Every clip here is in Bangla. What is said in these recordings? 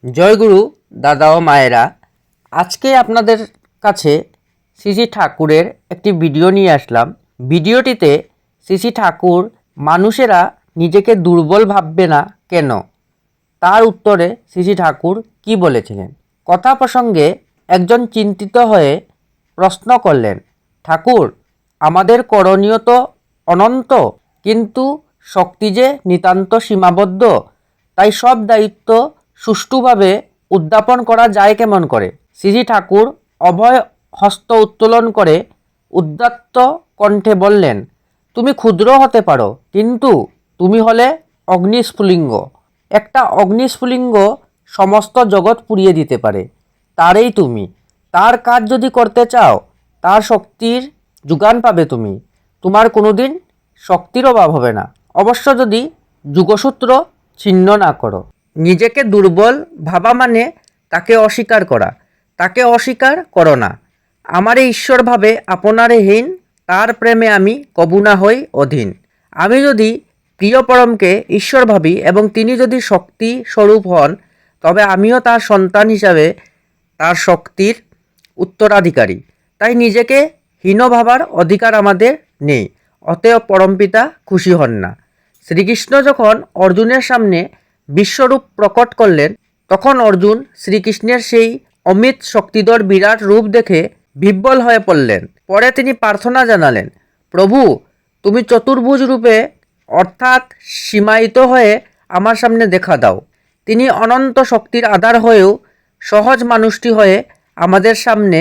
জয়গুরু দাদা ও মায়েরা, আজকে আপনাদের কাছে শ্রী ঠাকুরের একটি ভিডিও নিয়ে আসলাম। ভিডিওটিতে শ্রী ঠাকুর মানুষেরা নিজেকে দুর্বল ভাববে না কেন, তার উত্তরে শ্রী ঠাকুর কি বলেছিলেন। কথা প্রসঙ্গে একজন চিন্তিত হয়ে প্রশ্ন করলেন, ঠাকুর, আমাদের করণীয় তো অনন্ত, কিন্তু শক্তি যে নিতান্ত সীমাবদ্ধ, তাই সব দায়িত্ব সুষ্ঠুভাবে উদ্যাপন করা যায় কেমন করে? শ্রী ঠাকুর অভয় হস্ত উত্তোলন করে উদাত্ত কণ্ঠে বললেন, তুমি ক্ষুদ্র হতে পারো, কিন্তু তুমি হলে অগ্নিস্ফুলিঙ্গ। একটা অগ্নিস্ফুলিঙ্গ সমস্ত জগৎ পুড়িয়ে দিতে পারে, তারই তুমি। তার কাজ যদি করতে চাও, তার শক্তির যোগান পাবে তুমি। তোমার কোনোদিন শক্তির অভাব হবে না, অবশ্য যদি যুগসূত্র ছিন্ন না করো। নিজেকে দুর্বল ভাবা মানে তাকে অস্বীকার করা। তাকে অস্বীকার করো না। আমারে ঈশ্বর ভাবে আপনারে হীন, তার প্রেমে আমি কবু না হই অধীন। আমি যদি প্রিয় পরমকে ঈশ্বর ভাবি এবং তিনি যদি শক্তি স্বরূপ হন, তবে আমিও তার সন্তান হিসাবে তার শক্তির উত্তরাধিকারী। তাই নিজেকে হীন ভাবার অধিকার আমাদের নেই। অতএব পরমপিতা খুশি হন না। শ্রীকৃষ্ণ যখন অর্জুনের সামনে বিশ্বরূপ প্রকট করলেন, তখন অর্জুন শ্রীকৃষ্ণের সেই অমিত শক্তিধর বিরাট রূপ দেখে বিহ্বল হয়ে পড়লেন। পরে তিনি প্রার্থনা জানালেন, প্রভু, তুমি চতুর্ভুজ রূপে অর্থাৎ সীমায়িত হয়ে আমার সামনে দেখা দাও। তিনি অনন্ত শক্তির আধার হয়েও সহজ মানুষটি হয়ে আমাদের সামনে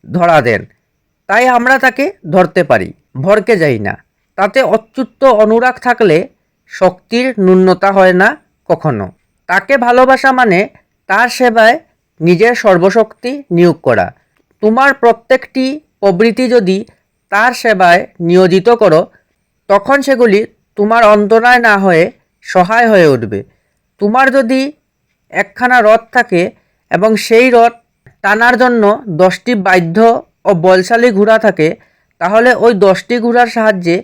ধরা দেন। তাই আমরা তাকে ধরতে পারি, ভরকে যাই না। তাতে অচ্যুত অনুরাগ থাকলে শক্তির ন্যূনতা হয় না কখনো। তাকে ভালোবাসা মানে তার সেবায় নিজের সর্বশক্তি নিয়োগ করা। তোমার প্রত্যেকটি প্রবৃত্তি যদি তার সেবায় নিয়োজিত করো, তখন সেগুলি তোমার অন্তরায় না হয়ে সহায় হয়ে উঠবে। তোমার যদি একখানা রথ থাকে এবং সেই রথ টানার জন্য 10টি বাধ্য ও বলশালী ঘোড়া থাকে, তাহলে ওই 10টি ঘোড়ার সাহায্যে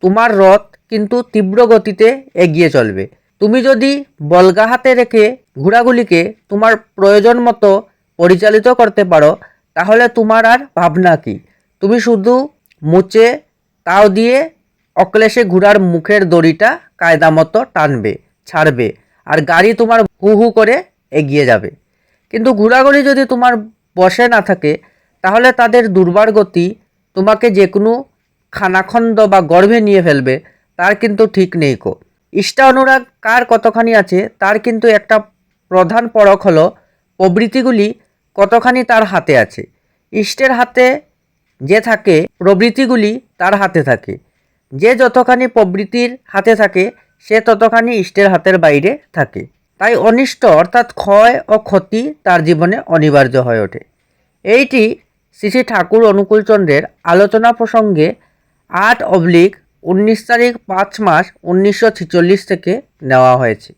তোমার রথ কিন্তু তীব্র গতিতে এগিয়ে চলবে। তুমি যদি বলগা হাতে রেখে ঘোড়াগুলিকে তোমার প্রয়োজন মতো পরিচালিত করতে পারো, তাহলে তোমার আর ভাবনা কি? তুমি শুধু মুচে তাও দিয়ে অক্লেশে ঘোড়ার মুখের দড়িটা কায়দা মতো টানবে, ছাড়বে, আর গাড়ি তোমার হু হু করে এগিয়ে যাবে। কিন্তু ঘোড়াগুলি যদি তোমার বশে না থাকে, তাহলে তাদের দুর্বার গতি তোমাকে যে কোনো খানাখন্দ বা গর্ভে নিয়ে ফেলবে, তার কিন্তু ঠিক নেই কো। ইষ্টা অনুরাগ কার কতখানি আছে, তার কিন্তু একটা প্রধান পরখ হলো প্রবৃত্তিগুলি কতখানি তার হাতে আছে। ইষ্টের হাতে যে থাকে, প্রবৃত্তিগুলি তার হাতে থাকে। যে যতখানি প্রবৃত্তির হাতে থাকে, সে ততখানি ইষ্টের হাতের বাইরে থাকে। তাই অনিষ্ট অর্থাৎ ক্ষয় ও ক্ষতি তার জীবনে অনিবার্য হয়ে ওঠে। এইটি শ্রী ঠাকুর অনুকূলচন্দ্রের আলোচনা প্রসঙ্গে 8/19 তারিখ 5 মাস 1946 থেকে নেওয়া হয়েছে।